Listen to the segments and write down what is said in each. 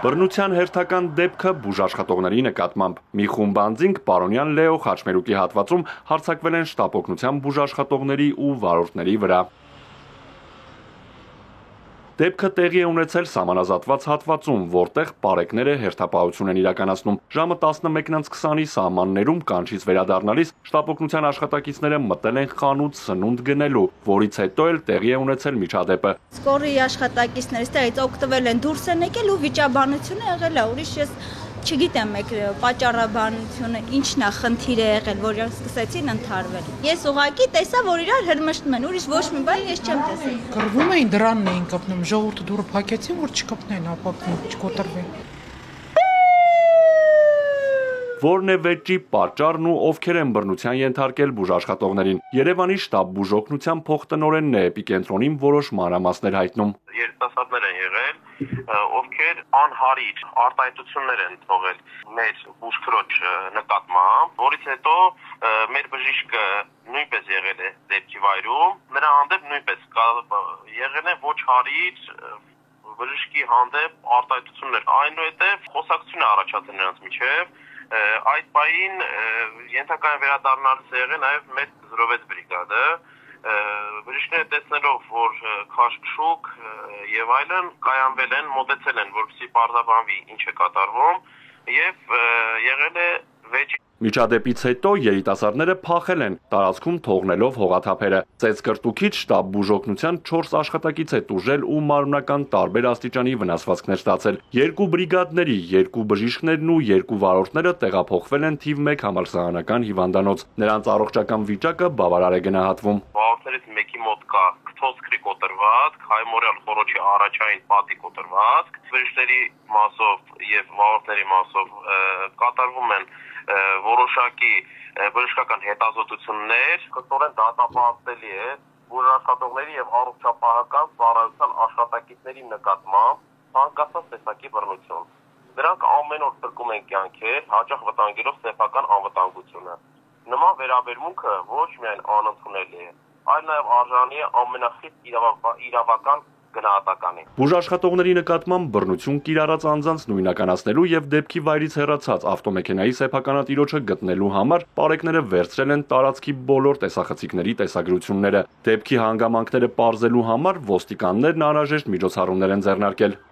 Բռնության հերթական դեպքը բուժաշխատողների նկատմամբ։ Մի խումբ անձինք Պարոնյան Լեո խաչմերուկի հատվածում հարձակվել են շտապօգնության բուժաշխատողների ու վարորդների վրա։ Դեպքը տեղի է ունեցել սահմանազատված հատվածում, որտեղ պարեկները հերթապահություն են իրականացնում։ Ժամը 11:20-ի սահմաններում կանչից վերադառնալիս շտապօգնության աշխատակիցները մտել են խանութ սնունդ գնելու, որից հետո էլ տեղի է ունեցել միջադեպը։ Սկորի աշխատակիցներից տեղից օգտվել են, դուրս են եկել ու վիճաբանությունը եղել է, ուրիշ ես չգիտեմ պատճառաբանությունը ինչն է խնդիրը եղել, որ սկսեցին ընդհարվել։ Ես ուղղակի տեսա, որ իրար հրմշտում են, ուրիշ ոչ մի բան ես չեմ տեսել։ Կռվում էին, դրանն էին կպնում, ժողովուրդը դուրը փակեցին, որ չկպնեն, ապակին, չկոտրվեն։ Որն է վեճի պատճառն ու ովքեր են բռնության ենթարկել բուժաշխատողներին։ Երևանի շտաբ բուժօգնության փոխտնօրենն է Էպիկենտրոնին որոշ մանրամասներ հայտնում։ Երիտասարդներ են եղել, ովքեր անհարիր արտահայտություններ են թողել մեր բուժքրոջ նկատմամբ, որից հետո մեր բժիշկը նույնպես եղել է դեպքի վայրում, նրա հանդեպ նույնպես եղել են ոչ հարիր բժշկի հանդեպ արտահայտություններ, այնուհետև խոսակցություն է առաջացել նրանց միջև։ Այդ պահին ենթակայեն վերադառնալիս է եղել նաև մեր 06 բրիգադը, բժիշկները տեսնելով, որ քաշքշուկ եւ այլն կայանվել են, մոտեցել են, որպեսզի պարզաբանվի ինչ է կատարվում եւ եղել է վեճ։ Միջադեպից հետո երիտասարդները փախել են, տարածքում թողնելով հողաթափերը։ Ծեծկրտուքից շտաբ բուժօգնության 4 աշխատակից է տուժել ու մարմնական տարբեր աստիճանի վնասվածքներ ստացել։ 2 բրիգադների, 2 բժիշկներն ու 2 վարորդները տեղափոխվել են թիվ 1 համալսարանական հիվանդանոց։ Նրանց առողջական վիճակը բավարար է գնահատվում։ Վարորդներից մեկի մոտ կա քթոսկրի կոտրվածք, հայմորյալ խոռոչի առաջային պատի կոտրվածք, բժիշկների մասով եւ վարորդների մասով կատարվում են որոշակի բժշկական հետազոտություններ, կրկնորեն դատապարտելի է բուժաշխատողների եւ առողջապահական ծառայության աշխատակիցների նկատմամբ ցանկացած տեսակի բռնություն։ Դրանք ամեն օր փրկում են կյանքեր, հաճախ վտանգելով սեփական անվտանգությունը։ Նման վերաբերմունքը ոչ միայն անընդունելի է, այլ նաեւ արժանի է ամենախիստ իրավական գնահատականի։ Բուժաշխատողների նկատմամբ բռնություն կիրառած անձանց նույնականացնելու եւ դեպքի վայրից հեռացած ավտոմեքենայի սեփականատիրոջը գտնելու համար պարեկները վերցրել են տարածքի բոլոր տեսախցիկների տեսագրությունները։ Դեպքի հանգամանքները պարզելու համար ոստիկաններն անհրաժեշտ միջոցառումներ են ձեռնարկել։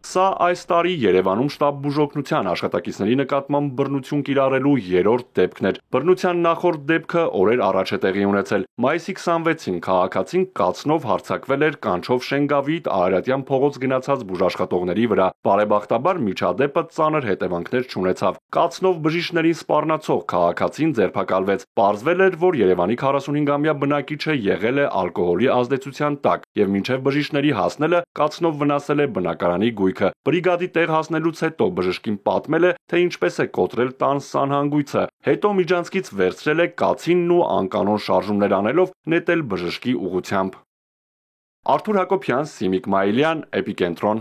Սա այս տարի Երևանում շտաբ բուժօգնության աշխատակիցների նկատմամբ բռնություն կիրառելու 3-րդ դեպքն էր։ Բռնության նախորդ դեպքը օրեր առաջ է տեղի ունեցել։ Մայիսի 26-ին քաղաքացին կացնով հարձակվել էր կանչով Շենգավիթ Արարատյան փողոց գնացած բուժաշխատողների վրա։ Բարեբախտաբար միջադեպը ծանր հետևանքներ չունեցավ։ Կացնով բժիշկներին սպառնացող քաղաքացին ձերբակալվեց։ Պարզվել էր, որ Երևանի 45-ամյա բնակիչը եղել է ալկոհոլի ազդեցության տակ եւ մինչեւ բժիշկների հասնելը կացնով վնասել է բնակարանի գույքը։ Բրիգադի տեղ հասնելուց հետո բժշկին պատմել է, թե ինչպես է կոտրել տան սանհանգույցը։ Հետո միջանցքից վերցրել է կացինն ու անկանոն շարժումներ անելով նետել բժշկի ուղղությամբ։ Արթուր Հակոբյան, Սիմիկ Մայիլյան, Էպիկենտրոն։